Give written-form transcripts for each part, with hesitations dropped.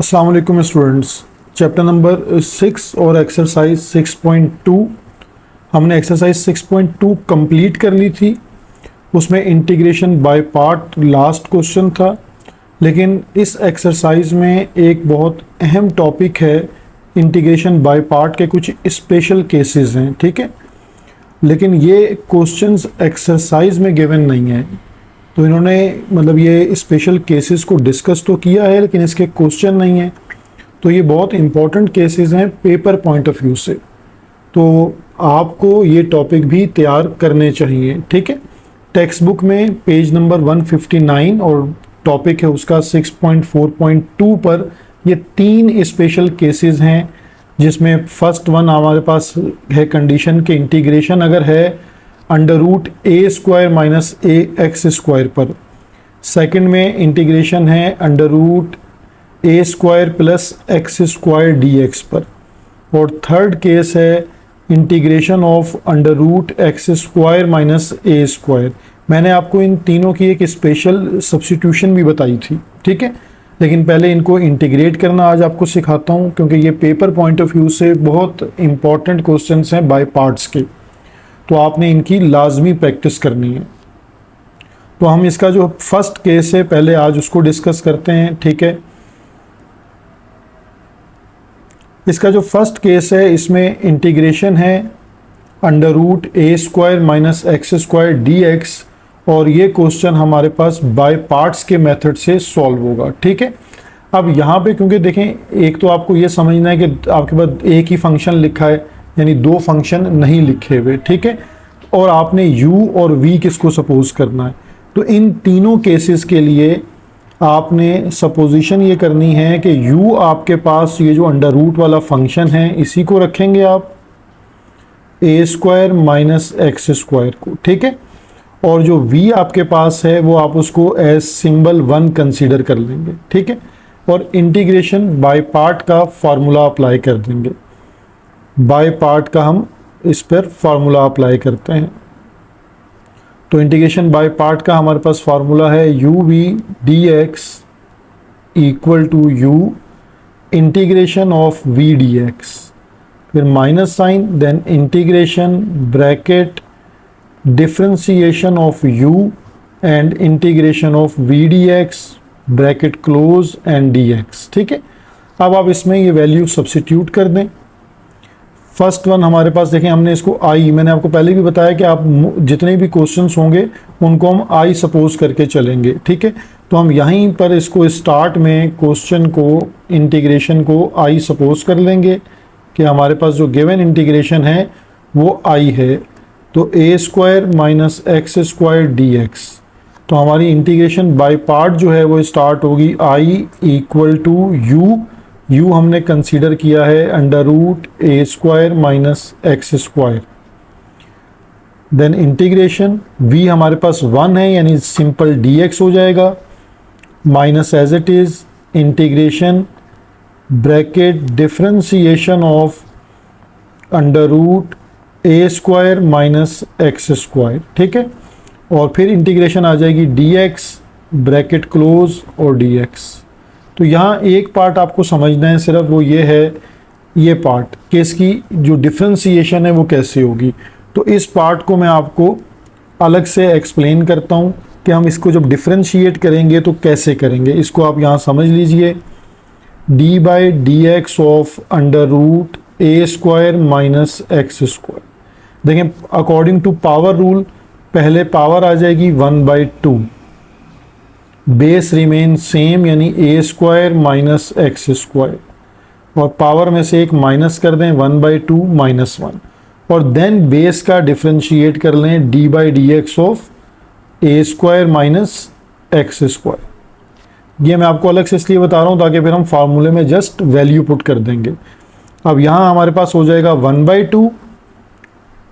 अस्सलाम वालेकुम students. Chapter number 6 और एक्सरसाइज 6.2 हमने एक्सरसाइज 6.2 कंप्लीट कर ली थी। उसमें integration by part last question था, लेकिन इस एक्सरसाइज में एक बहुत अहम टॉपिक है। इंटीग्रेशन बाय पार्ट के कुछ स्पेशल केसेस हैं, ठीक है, लेकिन ये क्वेश्चंस एक्सरसाइज में गिवन नहीं है। तो इन्होंने मतलब ये स्पेशल केसेस को डिस्कस तो किया है, लेकिन इसके क्वेश्चन नहीं है। तो ये बहुत इंपॉर्टेंट केसेस हैं पेपर पॉइंट ऑफ व्यू से, तो आपको ये टॉपिक भी तैयार करने चाहिए, ठीक है। टेक्स्ट बुक में पेज नंबर 159 और टॉपिक है उसका 6.4.2 पर ये 3 स्पेशल केसेस हैं, जिसमें फर्स्ट वन हमारे पास है कंडीशन के इंटीग्रेशन अगर है under root a square minus a x square पर। सेकेंड में इंटीग्रेशन है under root a square plus x square d x पर। और थर्ड केस है integration of under root x square minus a square. मैंने आपको इन तीनों की एक स्पेशल सब्स्टिट्यूशन भी बताई थी, ठीक है, लेकिन पहले इनको इंटीग्रेट करना आज आपको सिखाता हूँ, क्योंकि ये पेपर पॉइंट ऑफ व्यू से बहुत इंपॉर्टेंट क्वेश्चंस हैं बाय पार्ट्स के, तो आपने इनकी लाजमी प्रैक्टिस करनी है। तो हम इसका जो फर्स्ट केस है पहले आज उसको डिस्कस करते हैं, ठीक है। इसका जो फर्स्ट केस है इसमें इंटीग्रेशन है under root a square minus x square d x, और ये क्वेश्चन हमारे पास बाय पार्ट्स के मेथड से सॉल्व होगा, ठीक है। अब यहाँ पे क्योंकि देखें, एक तो आपको ये समझना है कि आपके पास एक ही फंक्शन लिखा है, यानी दो फंक्शन नहीं लिखे हुए, ठीक है, और आपने u और v किसको सपोज करना है। तो इन तीनों केसेस के लिए आपने सपोजिशन ये करनी है कि u आपके पास ये जो अंडर रूट वाला फंक्शन है इसी को रखेंगे आप ए स्क्वायर माइनस एक्स स्क्वायर को, ठीक है, और जो v आपके पास है वो आप उसको एज सिंबल 1 कंसीडर कर लेंगे, ठीक है, और इंटीग्रेशन बाय पार्ट का फार्मूला अप्लाई कर देंगे। बाय पार्ट का हम इस पर फार्मूला अप्लाई करते हैं। तो इंटीग्रेशन बाय पार्ट का हमारे पास फार्मूला है u v d x equal to u integration of v d x, फिर minus sign, then integration bracket differentiation of u and integration of v d x bracket close and d x, ठीक है। अब आप इसमें ये value substitute कर दें। First one हमारे पास देखें, हमने इसको आई, मैंने आपको पहले भी बताया कि आप जितने भी क्वेश्चंस होंगे उनको हम आई सपोज करके चलेंगे, ठीक है। तो हम यहीं पर इसको स्टार्ट में क्वेश्चन को इंटीग्रेशन को आई सपोज कर लेंगे कि हमारे पास जो गिवन इंटीग्रेशन है वो आई है। तो a square minus x square d x, तो हमारी इंटीग्रेशन बाय पार्ट जो है वो स्टार्ट होगी आई इक्वल टू यू हमने कंसीडर किया है under root a square minus x square, then integration v हमारे पास 1 है यानी सिंपल dx हो जाएगा, minus as it is integration bracket differentiation of under root a square minus x square, ठीक है, और फिर इंटीग्रेशन आ जाएगी dx ब्रैकेट क्लोज और dx। तो यहाँ एक पार्ट आपको समझना है सिर्फ, वो ये है ये पार्ट कि इसकी जो डिफ्रेंसिएशन है वो कैसे होगी। तो इस पार्ट को मैं आपको अलग से एक्सप्लेन करता हूँ कि हम इसको जब डिफ्रेंशिएट करेंगे तो कैसे करेंगे। इसको आप यहाँ समझ लीजिए, d by d x of under root a square minus x square. देखें अकॉर्डिंग टू पावर रूल पहले पावर आ जाएगी 1/2, बेस रिमेन सेम यानी a square minus x square, और पावर में से एक माइनस कर दें 1/2 माइनस 1, और देन बेस का डिफ्रेंशिएट कर लें D by d x of a square minus x square. ये मैं आपको अलग से इसलिए बता रहा हूँ ताकि फिर हम फार्मूले में जस्ट वैल्यू पुट कर देंगे। अब यहाँ हमारे पास हो जाएगा 1/2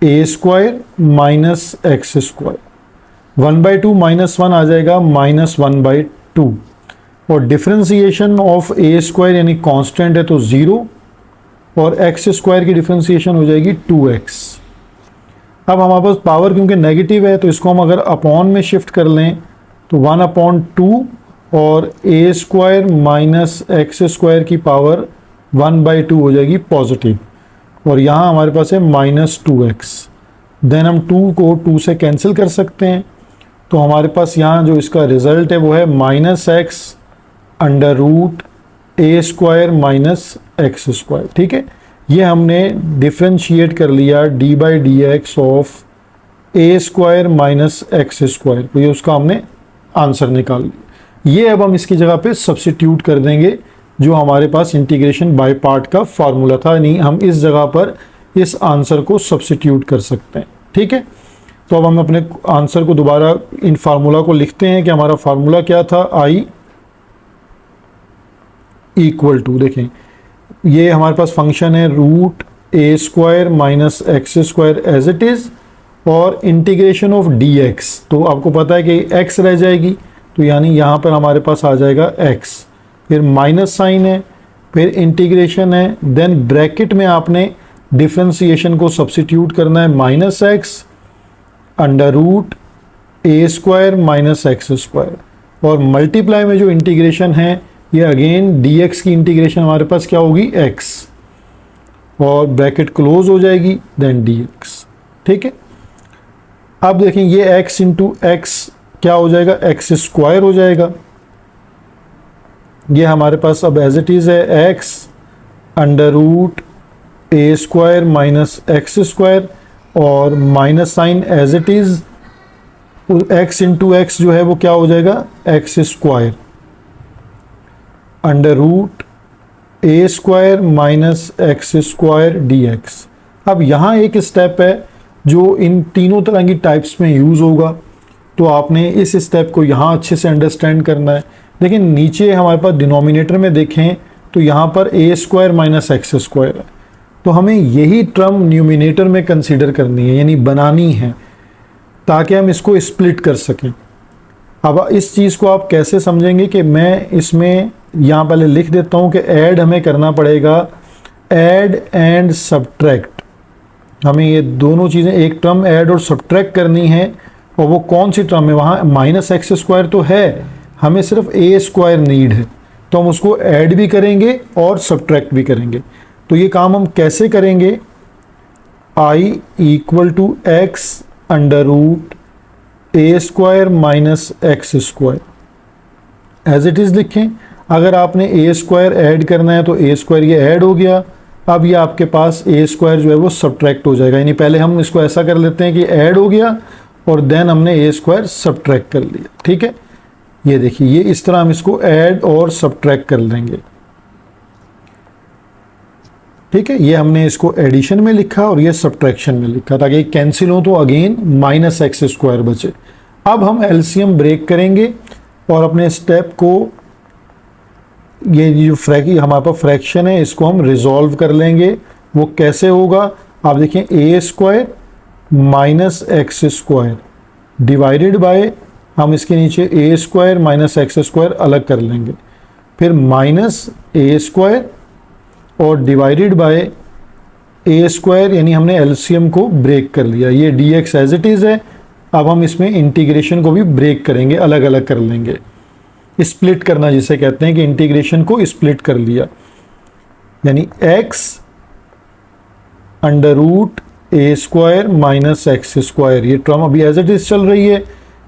a square minus x square, 1/2 minus 1 आ जाएगा माइनस 1/2, और डिफ्रेंसिएशन ऑफ ए स्क्वायर यानी कांस्टेंट है तो 0, और एक्स स्क्वायर की डिफ्रेंसिएशन हो जाएगी 2x। अब हमारे पास पावर क्योंकि नेगेटिव है तो इसको हम अगर अपॉन में शिफ्ट कर लें तो 1/2 और a square minus x square की पावर 1/2 हो जाएगी पॉजिटिव, और यहाँ हमारे पास है -2x। देन हम 2 को 2 से कैंसिल कर सकते हैं, तो हमारे पास यहाँ जो इसका रिजल्ट है वो है -x under root a square minus x square. ठीक है, ये हमने डिफ्रेंशिएट कर लिया d/dx of a square minus x square, तो ये उसका हमने आंसर निकाल लिया। ये अब हम इसकी जगह पे सब्स्टिट्यूट कर देंगे जो हमारे पास इंटीग्रेशन बाय पार्ट का फार्मूला था, यानी हम इस जगह पर इस आंसर को सब्स्टिट्यूट कर सकते हैं। ठीक है, तो अब हम अपने आंसर को दोबारा इन फार्मूला को लिखते हैं कि हमारा फार्मूला क्या था, आई इक्वल टू, देखें ये हमारे पास फंक्शन है root a square minus x square as it is, और इंटीग्रेशन ऑफ डी एक्स, तो आपको पता है कि एक्स रह जाएगी, तो यानी यहाँ पर हमारे पास आ जाएगा एक्स, फिर माइनस साइन है, फिर इंटीग्रेशन है, देन ब्रैकेट में आपने डिफ्रेंसिएशन को सब्स्टिट्यूट करना है -x under root a square minus x square, और मल्टीप्लाई में जो इंटीग्रेशन है ये अगेन dx की इंटीग्रेशन हमारे पास क्या होगी x, और ब्रैकेट क्लोज हो जाएगी, देन dx। ठीक है, अब देखें ये x इंटू एक्स क्या हो जाएगा, x स्क्वायर हो जाएगा। ये हमारे पास अब एज इट इज़ है x under root a square minus x square, और minus sign as it is, x into x जो है वो क्या हो जाएगा x square under root a square minus x square d x. अब यहाँ एक स्टेप है जो इन तीनों तरह की टाइप्स में यूज़ होगा, तो आपने इस स्टेप को यहाँ अच्छे से अंडरस्टैंड करना है। लेकिन नीचे हमारे पास डिनोमिनेटर में देखें तो यहाँ पर ए स्क्वायर माइनस एक्स स्क्वायर है, तो हमें यही टर्म न्यूमिनेटर में कंसीडर करनी है, यानी बनानी है, ताकि हम इसको स्प्लिट कर सकें। अब इस चीज़ को आप कैसे समझेंगे कि मैं इसमें यहाँ पहले लिख देता हूँ कि ऐड हमें करना पड़ेगा, ऐड एंड सब्ट्रैक्ट, हमें ये दोनों चीज़ें, एक टर्म ऐड और सब्ट्रैक्ट करनी है, और वो कौन सी टर्म है, वहाँ माइनस एक्स स्क्वायर तो है, हमें सिर्फ ए स्क्वायर नीड है, तो हम उसको ऐड भी करेंगे और सब्ट्रैक्ट भी करेंगे। तो ये काम हम कैसे करेंगे, I equal to x under root a square minus x square as it is लिखें। अगर आपने ए स्क्वायर ऐड करना है तो ए स्क्वायर ये ऐड हो गया, अब ये आपके पास ए स्क्वायर जो है वो सब्ट्रैक्ट हो जाएगा, यानी पहले हम इसको ऐसा कर लेते हैं कि ऐड हो गया और देन हमने ए स्क्वायर सब्ट्रैक्ट कर लिया। ठीक है, ये देखिए ये इस तरह हम इसको ऐड और सब्ट्रैक्ट कर लेंगे। ठीक है, ये हमने इसको एडिशन में लिखा और ये सब्ट्रैक्शन में लिखा, ताकि कैंसिल हो तो अगेन माइनस एक्स स्क्वायर बचे। अब हम एलसीएम ब्रेक करेंगे और अपने स्टेप को, ये जो हमारे पास फ्रैक्शन है इसको हम रिजॉल्व कर लेंगे। वो कैसे होगा, आप देखें a square minus x square divided by, हम इसके नीचे a square minus x square अलग कर लेंगे, फिर माइनस ए स्क्वायर और डिवाइडेड बाय ए स्क्वायर, यानी हमने एलसीएम को ब्रेक कर लिया। ये d x as it is है। अब हम इसमें इंटीग्रेशन को भी ब्रेक करेंगे, अलग अलग कर लेंगे, स्प्लिट करना जिसे कहते हैं कि इंटीग्रेशन को स्प्लिट कर लिया, यानी x under root a square minus x square, ये टर्म अभी एज इट इज चल रही है।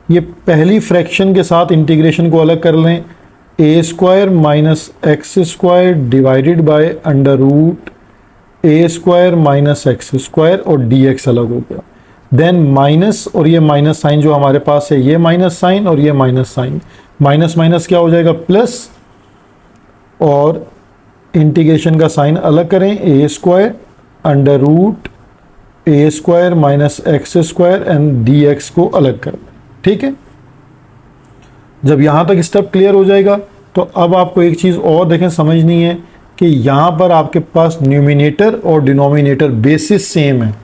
ये पहली फ्रैक्शन के साथ इंटीग्रेशन को अलग कर लें, a square minus x square divided by under root a square minus x square, और डी एक्स अलग हो गया। देन माइनस, और ये माइनस साइन जो हमारे पास है, ये माइनस साइन और ये माइनस साइन, माइनस माइनस क्या हो जाएगा प्लस, और इंटीग्रेशन का साइन अलग करें, a square under root a square minus x square and d x को अलग कर लें। ठीक है, जब यहाँ तक स्टेप क्लियर हो जाएगा तो अब आपको एक चीज़ और देखें समझनी है कि यहाँ पर आपके पास न्यूमिनेटर और डिनोमिनेटर बेसिस सेम है।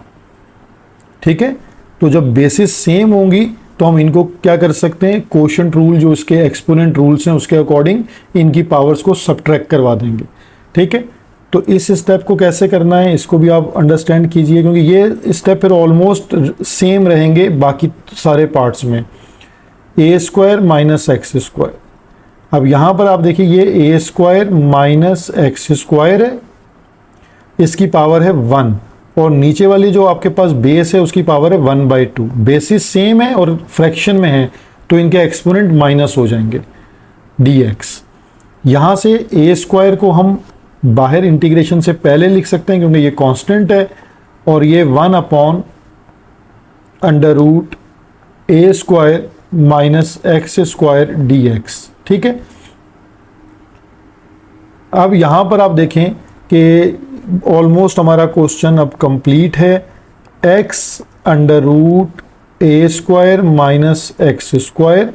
ठीक है, तो जब बेसिस सेम होंगी तो हम इनको क्या कर सकते हैं, कोशेंट रूल जो इसके एक्सपोनेंट रूल्स हैं उसके अकॉर्डिंग इनकी पावर्स को सब्ट्रैक्ट करवा देंगे। ठीक है, तो इस स्टेप को कैसे करना है इसको भी आप अंडरस्टैंड कीजिए, क्योंकि ये स्टेप फिर ऑलमोस्ट सेम रहेंगे बाकी सारे पार्ट्स में। ए स्क्वायर माइनस एक्स स्क्वायर, अब यहाँ पर आप देखिए ये a square minus x square है, इसकी पावर है 1, और नीचे वाली जो आपके पास बेस है उसकी पावर है 1/2। बेसिस सेम है और फ्रैक्शन में है तो इनके एक्सपोनेंट माइनस हो जाएंगे dx। यहाँ से ए स्क्वायर को हम बाहर इंटीग्रेशन से पहले लिख सकते हैं क्योंकि ये कांस्टेंट है, और ये 1/√a² minus x square dx। ठीक है, अब यहाँ पर आप देखें कि ऑलमोस्ट हमारा क्वेश्चन अब कंप्लीट है। x√a² minus x square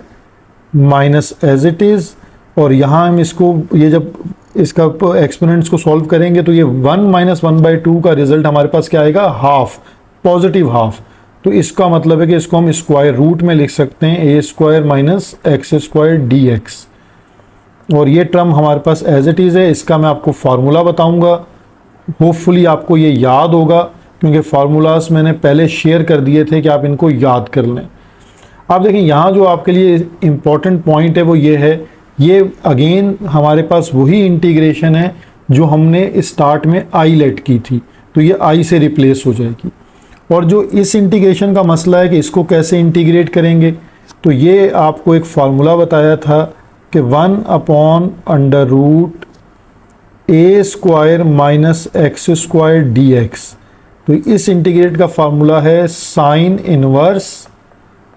minus as it is, और यहाँ हम इसको ये जब इसका एक्सपोनेंट्स को सॉल्व करेंगे तो ये 1 माइनस 1/2 का रिजल्ट हमारे पास क्या आएगा, हाफ, पॉजिटिव हाफ। तो इसका मतलब है कि इसको हम स्क्वायर रूट में लिख सकते हैं a² minus x square dx, और ये टर्म हमारे पास एज इट इज़ है। इसका मैं आपको फार्मूला बताऊंगा, होपफुली आपको ये याद होगा क्योंकि फार्मूलाज मैंने पहले शेयर कर दिए थे कि आप इनको याद कर लें। आप देखें यहाँ जो आपके लिए इम्पॉर्टेंट पॉइंट है वो ये है, ये अगेन हमारे पास वही इंटीग्रेशन है जो हमने स्टार्ट में आई लेट की थी, तो ये आई से रिप्लेस हो जाएगी। और जो इस इंटीग्रेशन का मसला है कि इसको कैसे इंटीग्रेट करेंगे, तो ये आपको एक फार्मूला बताया था कि 1/√a² minus x square dx। तो इस इंटीग्रेट का फार्मूला है साइन इनवर्स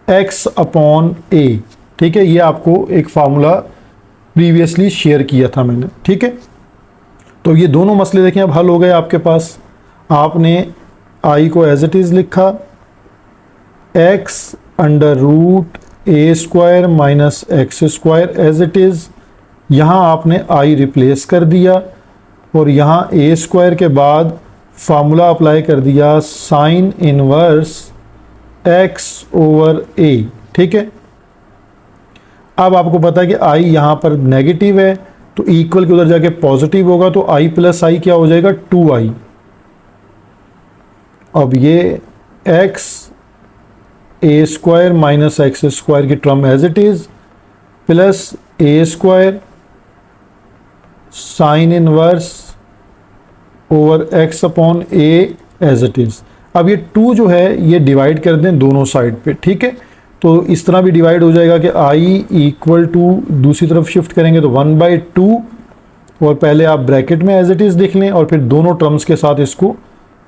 x/a। ठीक है, ये आपको एक फार्मूला प्रीवियसली शेयर किया था मैंने। ठीक है, तो ये दोनों मसले देखें अब हल हो गए आपके पास। आपने आई को एज इट इज़ लिखा, x√a² minus x square as it is, यहाँ आपने आई रिप्लेस कर दिया और यहाँ a² के बाद फार्मूला अप्लाई कर दिया साइन इनवर्स x/a। ठीक है, अब आपको पता है कि i यहाँ पर नेगेटिव है तो इक्वल के उधर जाके पॉजिटिव होगा, तो i प्लस आई क्या हो जाएगा, 2i। अब ये x(a² माइनस एक्स स्क्वायर की term as it is plus a² sine inverse over x/a as it is. अब ये 2 जो है ये डिवाइड कर दें दोनों साइड पे। ठीक है, तो इस तरह भी डिवाइड हो जाएगा कि i इक्वल टू दूसरी तरफ शिफ्ट करेंगे तो 1/2, और पहले आप ब्रैकेट में एज इट इज लिख लें और फिर दोनों टर्म्स के साथ इसको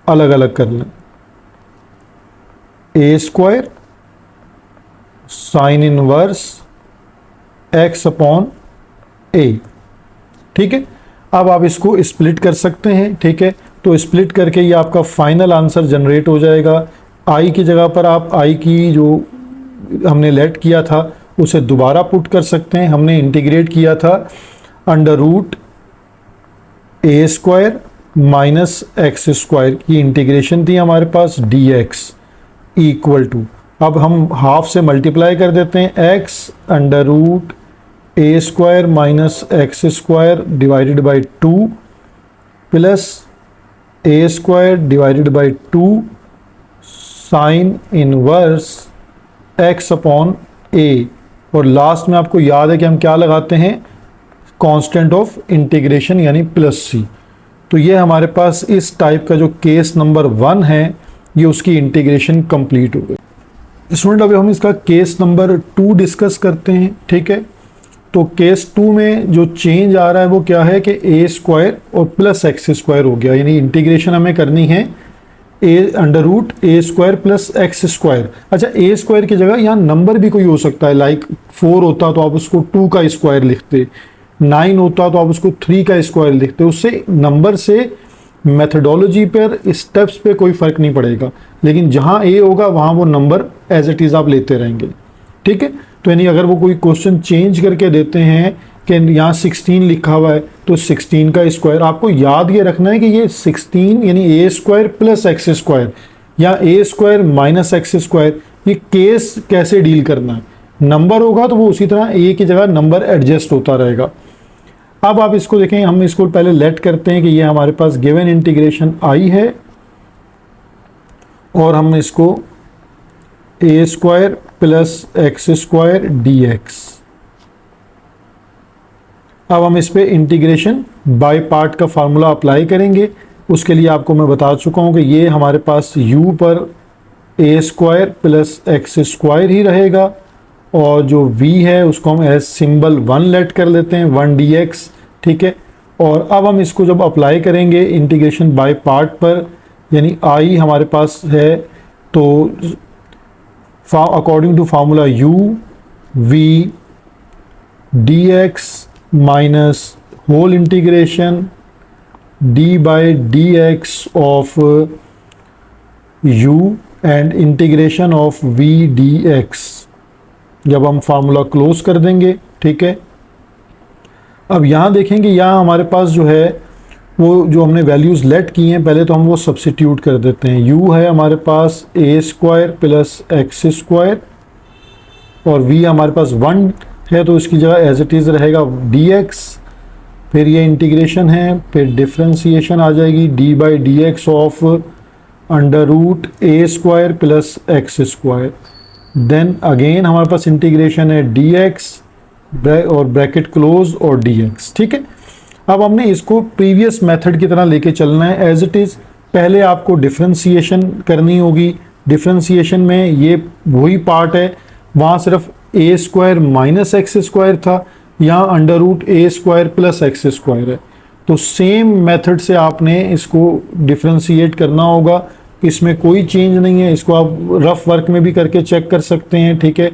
अलग अलग कर लें। a² sine inverse x/a। ठीक है, अब आप इसको स्प्लिट कर सकते हैं। ठीक है, तो स्प्लिट करके ये आपका फाइनल आंसर जनरेट हो जाएगा। i की जगह पर आप i की जो हमने लेट किया था उसे दोबारा पुट कर सकते हैं। हमने इंटीग्रेट किया था √a² माइनस एक्स स्क्वायर की इंटीग्रेशन थी हमारे पास dx इक्वल टू, अब हम हाफ से मल्टीप्लाई कर देते हैं x√a² minus x square divided by 2 plus a² divided by 2 sine inverse x/a, और लास्ट में आपको याद है कि हम क्या लगाते हैं, कांस्टेंट ऑफ इंटीग्रेशन यानी प्लस c। तो ये हमारे पास इस टाइप का जो केस नंबर 1 है ये उसकी इंटीग्रेशन कंप्लीट हो गई। स्टूडेंट अभी हम इसका केस नंबर 2 डिस्कस करते हैं। ठीक है, तो केस 2 में जो चेंज आ रहा है वो क्या है कि a² और प्लस एक्स स्क्वायर हो गया, यानी इंटीग्रेशन हमें करनी है √a² प्लस एक्स स्क्वायर। अच्छा, a² की जगह यहाँ नंबर भी कोई हो सकता है, लाइक 4 होता तो आप उसको 2 का स्क्वायर लिखते, 9 होता तो आप उसको 3 का स्क्वायर लिखते। उससे नंबर से मेथडोलॉजी पर, स्टेप्स पे कोई फ़र्क नहीं पड़ेगा, लेकिन जहाँ a होगा वहाँ वो नंबर एज इट इज़ आप लेते रहेंगे। ठीक है, तो यानी अगर वो कोई क्वेश्चन चेंज करके देते हैं कि यहाँ 16 लिखा हुआ है तो 16 का स्क्वायर, आपको याद ये रखना है कि ये 16 यानी a² प्लस एक्स स्क्वायर या a² माइनस एक्स स्क्वायर, ये केस कैसे डील करना है। नंबर होगा तो वो उसी तरह a की जगह नंबर एडजस्ट होता रहेगा। अब आप इसको देखें, हम इसको पहले लेट करते हैं कि ये हमारे पास गिवन इंटीग्रेशन i है और हम इसको a² plus x square dx। अब हम इस पे इंटीग्रेशन बाय पार्ट का फार्मूला अप्लाई करेंगे। उसके लिए आपको मैं बता चुका हूँ कि ये हमारे पास u पर ए स्क्वायर प्लस एक्स स्क्वायर ही रहेगा, और जो v है उसको हम एज सिंबल 1 लेट कर लेते हैं, 1 dx, ठीक है। और अब हम इसको जब अप्लाई करेंगे इंटीग्रेशन बाय पार्ट पर, यानी i हमारे पास है, तो according to formula u v dx minus whole integration d by dx of u and integration of v dx, जब हम फार्मूला क्लोज कर देंगे, ठीक है। अब यहाँ देखेंगे, यहाँ हमारे पास जो है वो जो हमने वैल्यूज़ लेट की हैं, पहले तो हम वो सब्सिट्यूट कर देते हैं। u है हमारे पास a square plus x square, और v हमारे पास 1 है तो इसकी जगह एज इट इज़ रहेगा dx, फिर ये इंटीग्रेशन है, फिर डिफ्रेंसिएशन आ जाएगी d by dx of under root a square plus x square, then again हमारे पास इंटीग्रेशन है dx और ब्रैकेट क्लोज और dx, ठीक है। अब हमने इसको प्रीवियस मेथड की तरह लेके चलना है एज इट इज़। पहले आपको डिफ्रेंसिएशन करनी होगी। डिफ्रेंसिएशन में ये वही पार्ट है, वहाँ सिर्फ ए स्क्वायर माइनस एक्स स्क्वायर था, यहाँ under root a square plus x square है। तो सेम मेथड से आपने इसको डिफ्रेंशिएट करना होगा, इसमें कोई चेंज नहीं है। इसको आप रफ वर्क में भी करके चेक कर सकते हैं, ठीक है।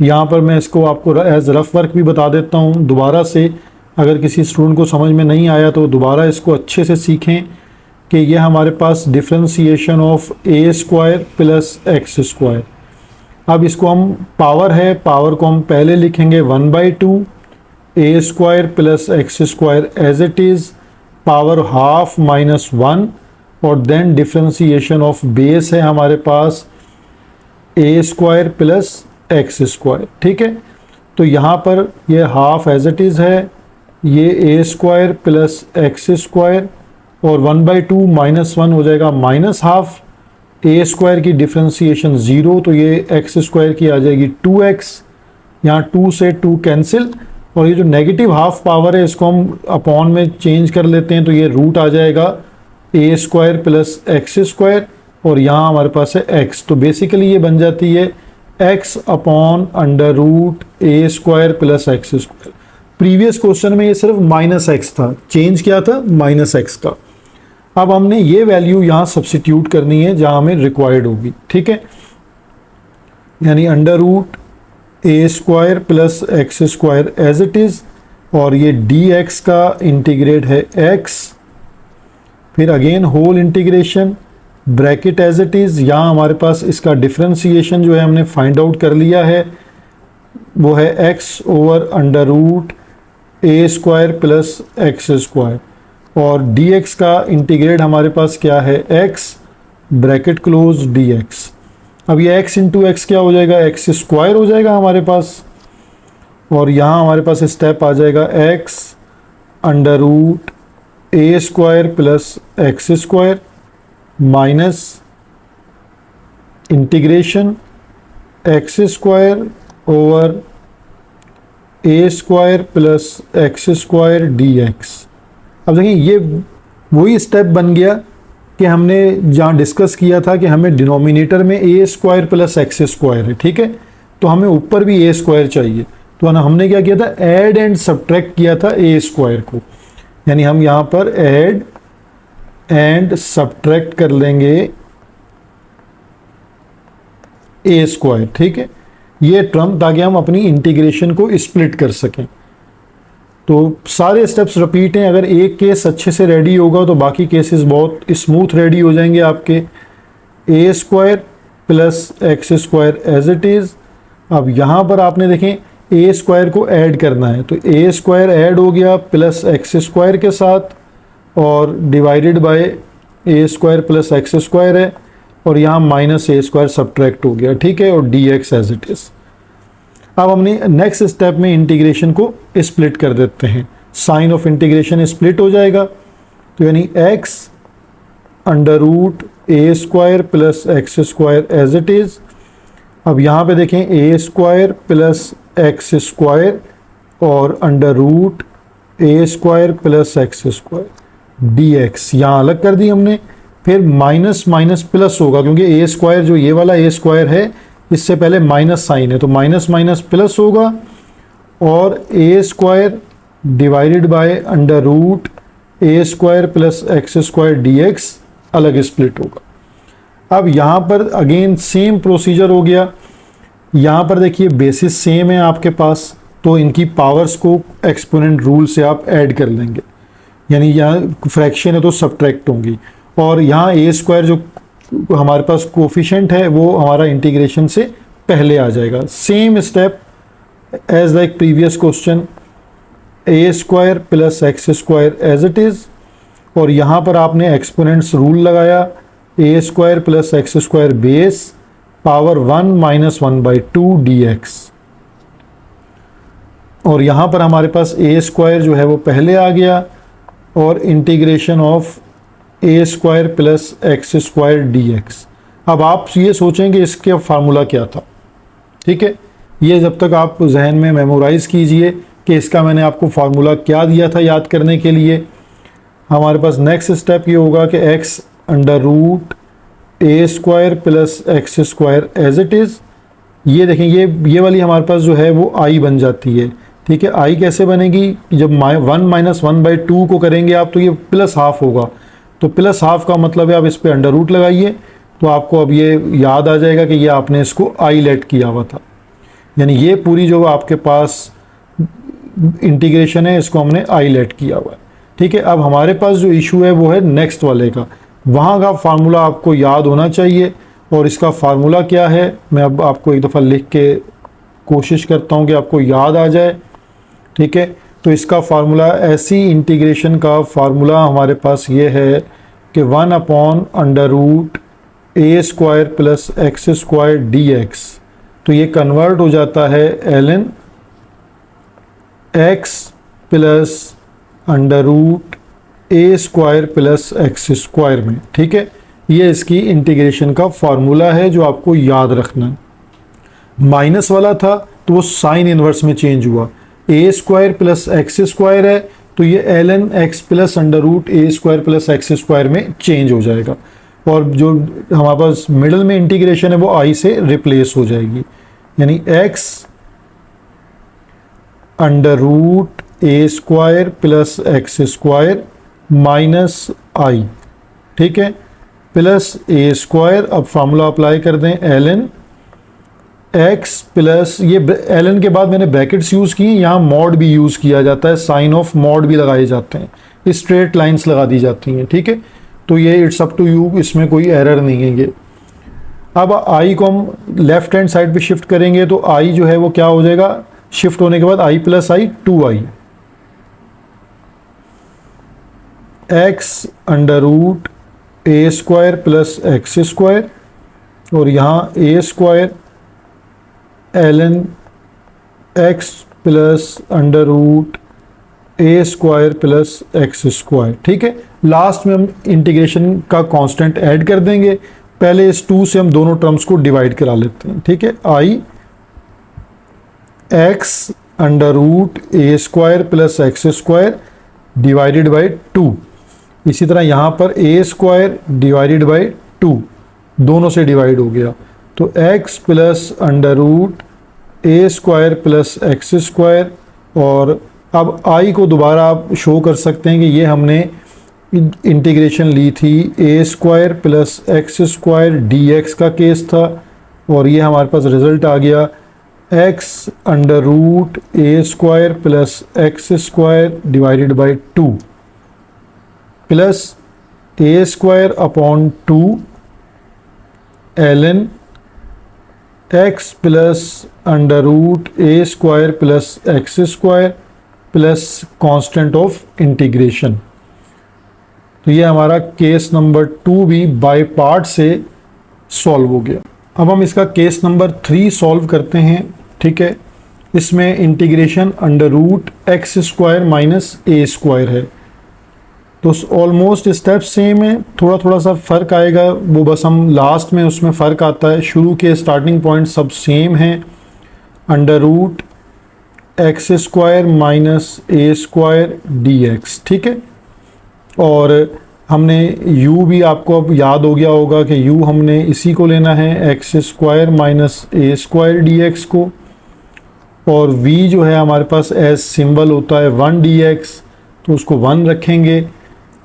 यहाँ पर मैं इसको आपको एज रफ वर्क भी बता देता हूँ दोबारा से, अगर किसी स्टूडेंट को समझ में नहीं आया तो दोबारा इसको अच्छे से सीखें कि यह हमारे पास differentiation of a square plus x square. अब इसको हम पावर है, पावर को हम पहले लिखेंगे 1/2 a square plus x square as it is, power half minus 1, और देन डिफ्रेंशिएशन ऑफ बेस है हमारे पास a square plus x square, ठीक है। तो यहाँ पर ये हाफ एज इट इज़ है, ये a square plus x square, और 1/2 माइनस 1 हो जाएगा माइनस हाफ, ए स्क्वायर की डिफ्रेंशिएशन 0, तो ये एक्स स्क्वायर की आ जाएगी 2x, यहाँ 2 से 2 कैंसिल, और ये जो नेगेटिव हाफ पावर है इसको हम अपॉन में चेंज कर लेते हैं, तो ये रूट आ जाएगा ए स्क्वायर प्लस एक्स स्क्वायर, और यहाँ हमारे पास है x। तो बेसिकली ये बन जाती है x upon under root a square plus x square. Previous question में ये सिर्फ माइनस एक्स था, चेंज क्या था, माइनस एक्स का। अब हमने ये वैल्यू यहाँ सब्सिट्यूट करनी है जहाँ हमें रिक्वायर्ड होगी, ठीक है। यानी under root a square plus x square as it is, और ये dx का इंटीग्रेट है x, फिर again whole integration bracket as it is. यहाँ हमारे पास इसका डिफ्रेंशिएशन जो है हमने फाइंड आउट कर लिया है, वो है x over under root a square plus x square, और dx का इंटीग्रेट हमारे पास क्या है x, ब्रैकेट क्लोज dx। अब ये x इंटू एक्स क्या हो जाएगा, एक्स स्क्वायर हो जाएगा हमारे पास, और यहाँ हमारे पास स्टेप आ जाएगा x under root a square plus x square minus integration x square over a square plus x square dx। अब देखिए ये वही स्टेप बन गया कि हमने जहाँ डिस्कस किया था कि हमें डिनोमिनेटर में ए स्क्वायर प्लस एक्स स्क्वायर है, ठीक है, तो हमें ऊपर भी ए स्क्वायर चाहिए। तो हमने क्या किया था, ऐड एंड सब्ट्रैक्ट किया था ए स्क्वायर को, यानी हम यहाँ पर ऐड एंड सब्ट्रैक्ट कर लेंगे ए स्क्वायर, ठीक है, ये टर्म, ताकि हम अपनी इंटीग्रेशन को स्प्लिट कर सकें। तो सारे स्टेप्स रिपीट हैं। अगर एक केस अच्छे से रेडी होगा तो बाकी केसेस बहुत स्मूथ रेडी हो जाएंगे आपके। A square plus x square as it is. अब यहाँ पर आपने देखें ए स्क्वायर को ऐड करना है, तो ए स्क्वायर ऐड हो गया प्लस एक्स स्क्वायर के साथ, और divided by a square plus x square है, और यहाँ माइनस ए स्क्वायर सब्ट्रैक्ट हो गया, ठीक है, और d x as it is. अब हमने नेक्स्ट स्टेप में इंटीग्रेशन को स्प्लिट कर देते हैं, साइन ऑफ इंटीग्रेशन स्प्लिट हो जाएगा, तो यानी x under root a square plus x square as it is. अब यहाँ पे देखें a square plus x square और under root a square plus x square d x, यहाँ अलग कर दी हमने। फिर माइनस माइनस प्लस होगा, क्योंकि ए स्क्वायर जो ये वाला ए स्क्वायर है इससे पहले माइनस साइन है, तो माइनस माइनस प्लस होगा, और a square divided by under root a square plus x square d x अलग स्प्लिट होगा। अब यहाँ पर अगेन सेम प्रोसीजर हो गया। यहाँ पर देखिए बेसिस सेम है आपके पास, तो इनकी पावर्स को एक्सपोनेंट रूल से आप ऐड कर लेंगे, यानी यहाँ फ्रैक्शन है तो सब्ट्रैक्ट होंगी, और यहाँ ए स्क्वायर जो हमारे पास कोफिशिएंट है वो हमारा इंटीग्रेशन से पहले आ जाएगा। Same step as like previous question, a square plus x square as it is, और यहाँ पर आपने एक्सपोनेंट्स रूल लगाया, a square plus x square base power 1 minus 1/2 dx, और यहाँ पर हमारे पास ए स्क्वायर जो है वो पहले आ गया, और integration of a square plus x square d x. अब आप ये सोचेंगे इसके फार्मूला क्या था, ठीक है, ये जब तक आप जहन में मेमोराइज़ कीजिए कि इसका मैंने आपको फार्मूला क्या दिया था याद करने के लिए। हमारे पास नेक्स्ट स्टेप ये होगा कि x under root a square plus x square as it is, ये देखें ये वाली हमारे पास जो है वो आई बन जाती है, ठीक है। आई कैसे बनेगी, जब 1 माइनस 1/2 को करेंगे आप तो ये प्लस हाफ होगा, तो प्लस हाफ का मतलब है आप इस पर अंडर रूट लगाइए, तो आपको अब ये याद आ जाएगा कि ये आपने इसको आई लेट किया हुआ था, यानी ये पूरी जो आपके पास इंटीग्रेशन है इसको हमने आई लेट किया हुआ है, ठीक है। अब हमारे पास जो इशू है वो है नेक्स्ट वाले का, वहाँ का फार्मूला आपको याद होना चाहिए, और इसका फार्मूला क्या है मैं अब आपको एक दफ़ा लिख के कोशिश करता हूँ कि आपको याद आ जाए, ठीक है। तो इसका फार्मूला, ऐसी इंटीग्रेशन का फार्मूला हमारे पास ये है कि 1/√a square plus x square d x, तो ये कन्वर्ट हो जाता है ln x plus √a square plus x square में, ठीक है। ये इसकी इंटीग्रेशन का फार्मूला है जो आपको याद रखना है। माइनस वाला था तो वो साइन इनवर्स में चेंज हुआ, ए स्क्वायर प्लस एक्स स्क्वायर है तो ये ln x plus √a square plus x square में चेंज हो जाएगा, और जो हमारे पास मिडल में इंटीग्रेशन है वो आई से रिप्लेस हो जाएगी, यानी x √a square plus x square minus I, ठीक है, प्लस ए स्क्वायर। अब फार्मूला अप्लाई कर दें, ln x प्लस, ये ln के बाद मैंने ब्रैकेट्स यूज़ किए, यहाँ मॉड भी यूज़ किया जाता है, साइन ऑफ मॉड भी लगाए जाते हैं, स्ट्रेट लाइंस लगा दी जाती हैं, ठीक है। तो ये इट्स अप टू यू, इसमें कोई एरर नहीं है ये। अब आई को हम लेफ्ट हैंड साइड पे शिफ्ट करेंगे तो आई जो है वो क्या हो जाएगा, शिफ्ट होने के बाद I plus I 2i, x √a square plus x square, और यहाँ a square ln x plus √a square plus x square, ठीक है। लास्ट में हम इंटीग्रेशन का कांस्टेंट ऐड कर देंगे, पहले इस 2 से हम दोनों टर्म्स को डिवाइड करा लेते हैं, ठीक है। आई x √a square plus x square divided by 2, इसी तरह यहाँ पर a स्क्वायर डिवाइडेड बाई 2 दोनों से डिवाइड हो गया, तो x plus √a square plus x square, और अब i को दोबारा आप शो कर सकते हैं कि ये हमने इंटीग्रेशन ली थी a square plus x square d x का केस था, और ये हमारे पास रिजल्ट आ गया x √a square plus x square divided by 2 plus a square upon 2 ln x plus √a square plus x square plus constant of integration. तो ये हमारा case number 2 भी बाय पार्ट से सॉल्व हो गया। अब हम इसका केस नंबर 3 सॉल्व करते हैं, ठीक है। इसमें integration √x square minus a square है, तो ऑलमोस्ट स्टेप सेम है, थोड़ा थोड़ा सा फ़र्क आएगा, वो बस हम लास्ट में उसमें फ़र्क आता है, शुरू के स्टार्टिंग पॉइंट सब सेम हैं। X square minus a square d x, ठीक है। और हमने u भी आपको अब याद हो गया होगा कि u हमने इसी को लेना है x square minus a square d x को, और v जो है हमारे पास एज सिंबल होता है 1 dx, तो उसको 1 रखेंगे।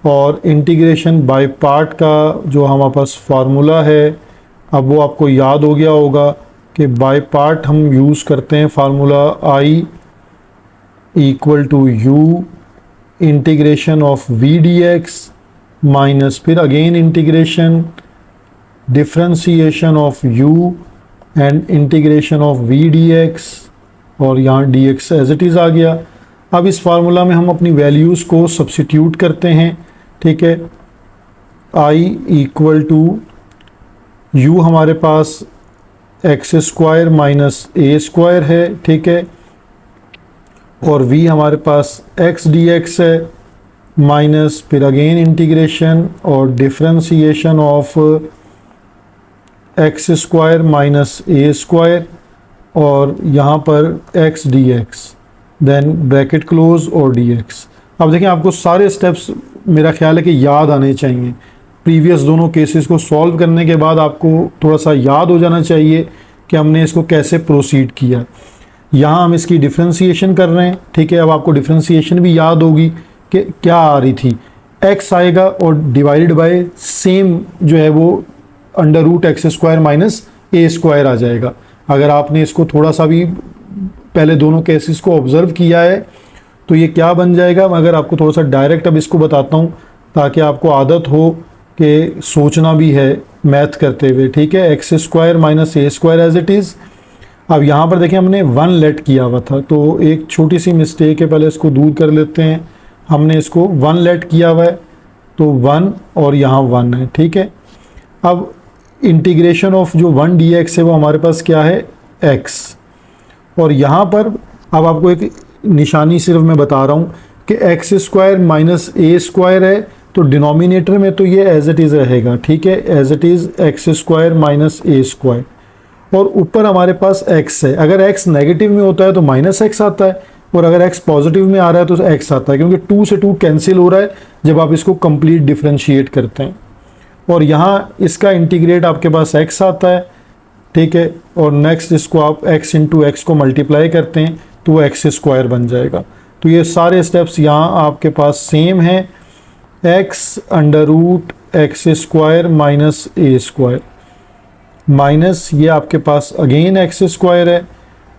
और इंटीग्रेशन बाय पार्ट का जो हमारे पास फार्मूला है, अब वो आपको याद हो गया होगा कि बाय पार्ट हम यूज़ करते हैं formula i equal to u integration of v dx minus फिर again integration differentiation of u and integration of v dx, और यहाँ dx एज इट इज़ आ गया। अब इस फार्मूला में हम अपनी वैल्यूज़ को सब्सिट्यूट करते हैं, ठीक है। i इक्वल टू u हमारे पास x square minus a square है, ठीक है, और v हमारे पास x dx है माइनस फिर अगेन इंटीग्रेशन और differentiation of x square minus a square, और यहाँ पर x dx, then bracket close और dx। अब देखिए आपको सारे स्टेप्स मेरा ख्याल है कि याद आने चाहिए। प्रीवियस दोनों केसेस को सॉल्व करने के बाद आपको थोड़ा सा याद हो जाना चाहिए कि हमने इसको कैसे प्रोसीड किया। यहाँ हम इसकी डिफ्रेंसीशन कर रहे हैं, ठीक है। अब आपको डिफ्रेंसीशन भी याद होगी कि क्या आ रही थी, x आएगा और डिवाइडेड बाय सेम जो है वो under root x square minus a square आ जाएगा। अगर आपने इसको थोड़ा सा भी पहले दोनों केसेस को ऑब्जर्व किया है तो ये क्या बन जाएगा, मैं अगर आपको थोड़ा सा डायरेक्ट अब इसको बताता हूँ ताकि आपको आदत हो कि सोचना भी है मैथ करते हुए, ठीक है। X square minus a square as it is. अब यहाँ पर देखिए हमने 1 लेट किया हुआ था, तो एक छोटी सी मिस्टेक है, पहले इसको दूर कर लेते हैं। हमने इसको 1 लेट किया हुआ है, तो 1 और यहाँ 1 है, ठीक है। अब इंटीग्रेशन ऑफ जो 1 dx है वो हमारे पास क्या है, x, और यहाँ पर अब आपको एक निशानी सिर्फ मैं बता रहा हूँ कि x square minus a square है, तो डिनोमिनेटर में तो ये एज इट इज़ रहेगा, ठीक है, as it is x square minus a square, और ऊपर हमारे पास x है। अगर x नेगेटिव में होता है तो माइनस x आता है, और अगर x पॉजिटिव में आ रहा है तो x आता है, क्योंकि 2 से 2 कैंसिल हो रहा है जब आप इसको कंप्लीट डिफ्रेंशिएट करते हैं। और यहाँ इसका इंटीग्रेट आपके पास x आता है, ठीक है, और नेक्स्ट इसको आप x इंटू एक्स को मल्टीप्लाई करते हैं तो वो एक्स स्क्वायर बन जाएगा। तो ये सारे स्टेप्स यहाँ आपके पास सेम हैं, x under root x square minus a square minus ये आपके पास अगेन एक्स स्क्वायर है।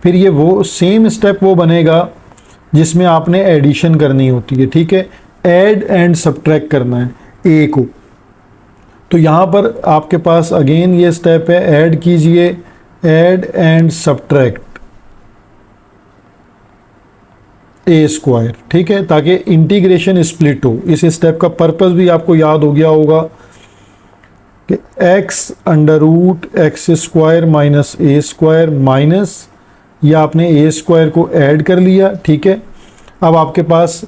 फिर ये वो सेम स्टेप वो बनेगा जिसमें आपने एडिशन करनी होती है, ठीक है, ऐड एंड सब्ट्रैक्ट करना है ए को। तो यहाँ पर आपके पास अगेन ये स्टेप है, ऐड कीजिए, add and subtract A square, ठीक है, ताकि इंटीग्रेशन स्प्लिट हो। इस स्टेप का पर्पस भी आपको याद हो गया होगा कि x under root x square minus a square minus ये आपने ए स्क्वायर को ऐड कर लिया, ठीक है। अब आपके पास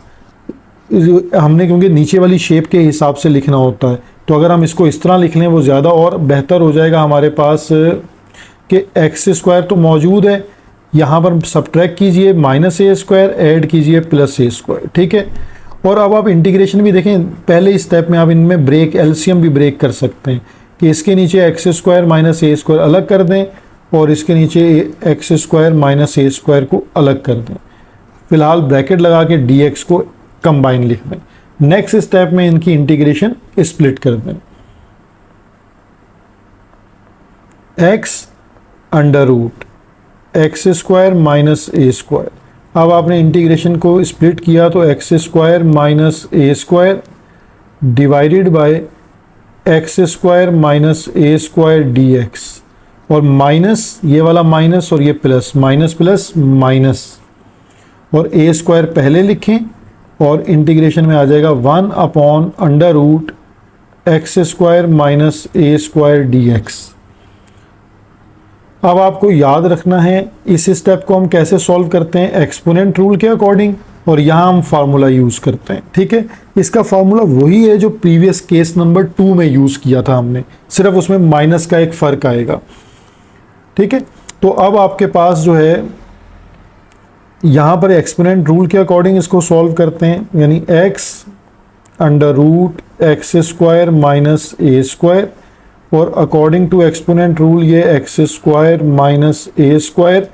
हमने क्योंकि नीचे वाली शेप के हिसाब से लिखना होता है, तो अगर हम इसको इस तरह लिख लें वो ज़्यादा और बेहतर हो जाएगा हमारे पास कि एक्स स्क्वायर तो मौजूद है, यहाँ पर सब्ट्रैक्ट कीजिए माइनस ए स्क्वायर, ऐड कीजिए प्लस ए स्क्वायर, ठीक है। और अब आप इंटीग्रेशन भी देखें, पहले स्टेप में आप इनमें ब्रेक एलसीएम भी ब्रेक कर सकते हैं कि इसके नीचे x square minus a square अलग कर दें और इसके नीचे x square minus a square को अलग कर दें। फिलहाल ब्रैकेट लगा के dx को कंबाइन लिख दें। नेक्स्ट स्टेप में इनकी इंटीग्रेशन स्प्लिट कर दें, x under root x square minus a square. अब आपने इंटीग्रेशन को स्प्लिट किया तो x square minus a square divided by x square minus a square d x, और माइनस ये वाला माइनस और ये प्लस, माइनस प्लस माइनस, और ए स्क्वायर पहले लिखें और इंटीग्रेशन में आ जाएगा 1 upon under root x square minus a square d x. अब आपको याद रखना है इस स्टेप को हम कैसे सॉल्व करते हैं, एक्सपोनेंट रूल के अकॉर्डिंग, और यहाँ हम फार्मूला यूज़ करते हैं, ठीक है। इसका फार्मूला वही है जो प्रीवियस केस नंबर 2 में यूज़ किया था हमने, सिर्फ उसमें माइनस का एक फ़र्क आएगा, ठीक है। तो अब आपके पास जो है यहाँ पर एक्सपोनेंट रूल के अकॉर्डिंग इसको सॉल्व करते हैं, यानी x under root x square minus a square, और अकॉर्डिंग टू एक्सपोनेंट रूल ये x square minus a square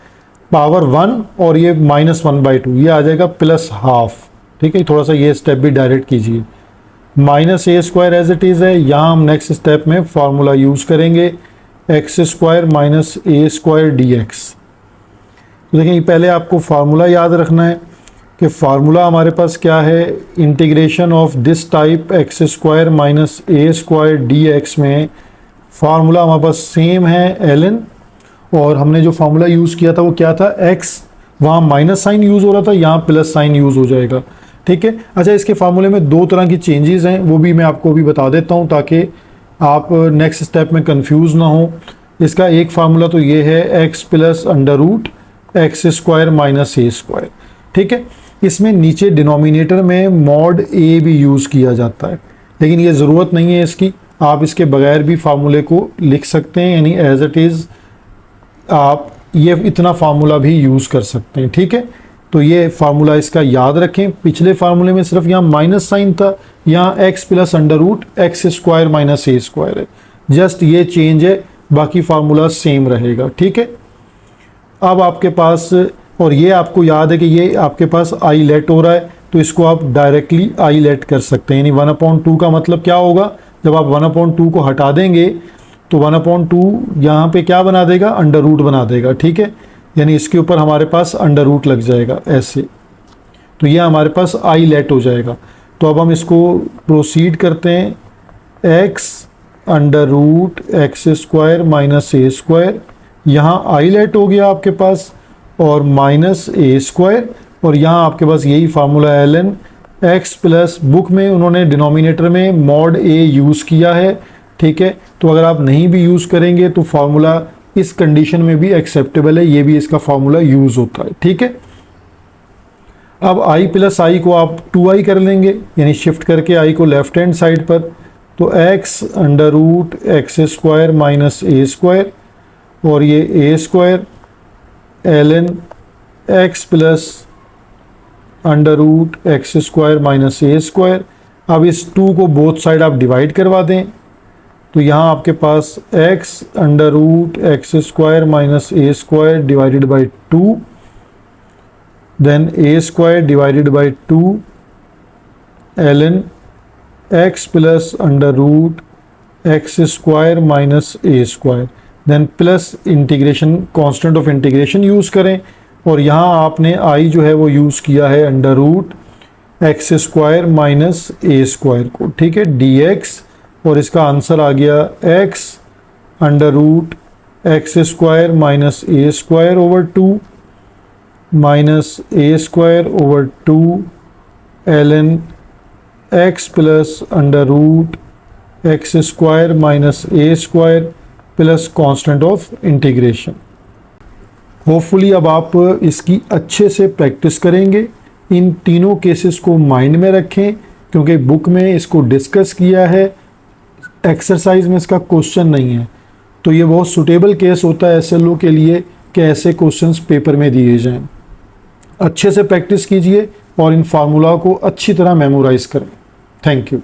power 1 और ये -1/2, ये आ जाएगा प्लस हाफ। ठीक है, थोड़ा सा ये स्टेप भी डायरेक्ट कीजिए। Minus a square as it is है, यहाँ हम नेक्स्ट स्टेप में फॉर्मूला यूज़ करेंगे x square minus a square d x. तो देखिए पहले आपको फार्मूला याद रखना है कि फार्मूला हमारे पास क्या है, integration of this type x square minus a square d x में फार्मूला हमारे पास सेम है ln, और हमने जो फार्मूला यूज़ किया था वो क्या था, x, वहाँ माइनस साइन यूज़ हो रहा था, यहाँ प्लस साइन यूज़ हो जाएगा। ठीक है, अच्छा इसके फार्मूले में दो तरह की चेंजेस हैं, वो भी मैं आपको अभी बता देता हूँ ताकि आप नेक्स्ट स्टेप में कंफ्यूज ना हो। इसका एक फार्मूला तो ये है x plus under root x square minus a square. ठीक है, इसमें नीचे डिनोमिनेटर में मॉड ए भी यूज़ किया जाता है, लेकिन ये ज़रूरत नहीं है इसकी, आप इसके बगैर भी फार्मूले को लिख सकते हैं, यानी एज इट इज़ आप ये इतना फार्मूला भी यूज़ कर सकते हैं। ठीक है, तो ये फार्मूला इसका याद रखें। पिछले फार्मूले में सिर्फ यहाँ माइनस साइन था, यहाँ x plus under root x square minus a square है, जस्ट ये चेंज है, बाकी फार्मूला सेम रहेगा। ठीक है, अब आपके पास, और ये आपको याद है कि ये आपके पास आई लेट हो रहा है, तो इसको आप डायरेक्टली आई लेट कर सकते हैं, यानी 1/2 का मतलब क्या होगा, जब आप 1/2 को हटा देंगे तो 1/2 यहाँ पे क्या बना देगा, अंडर रूट बना देगा। ठीक है, यानी इसके ऊपर हमारे पास अंडर रूट लग जाएगा ऐसे, तो ये हमारे पास आई लेट हो जाएगा। तो अब हम इसको प्रोसीड करते हैं, x under root x square minus a square, यहाँ आई लेट हो गया आपके पास, और माइनस ए स्क्वायर, और यहाँ आपके पास यही formula ln x plus, book में उन्होंने डिनोमिनेटर में मॉड ए यूज़ किया है। ठीक है, तो अगर आप नहीं भी यूज़ करेंगे तो फार्मूला इस कंडीशन में भी एक्सेप्टेबल है, ये भी इसका फार्मूला यूज़ होता है। ठीक है, अब i प्लस आई को आप 2i कर लेंगे, यानी शिफ्ट करके i को लेफ्ट हैंड साइड पर, तो x under root x square minus a square, और ये a square ln x plus under root x square minus a square. अब इस 2 को बोथ साइड आप डिवाइड करवा दें, तो यहाँ आपके पास x under root x square minus a square divided by 2, then a square divided by 2 ln x plus under root x square minus a square, then plus integration, constant of integration use करें, और यहाँ आपने i जो है वो use किया है under root x square minus a square को। ठीक है, dx, और इसका आंसर आ गया x under root x square minus a square over 2 minus a square over 2 ln x plus under root x square minus a square plus constant of integration. Hopefully अब आप इसकी अच्छे से प्रैक्टिस करेंगे। इन तीनों केसेस को माइंड में रखें, क्योंकि बुक में इसको डिस्कस किया है, एक्सरसाइज में इसका क्वेश्चन नहीं है, तो ये बहुत सूटेबल केस होता है SLO के लिए कि ऐसे क्वेश्चंस पेपर में दिए जाएं। अच्छे से प्रैक्टिस कीजिए और इन फार्मूला को अच्छी तरह मेमोराइज करें। Thank you.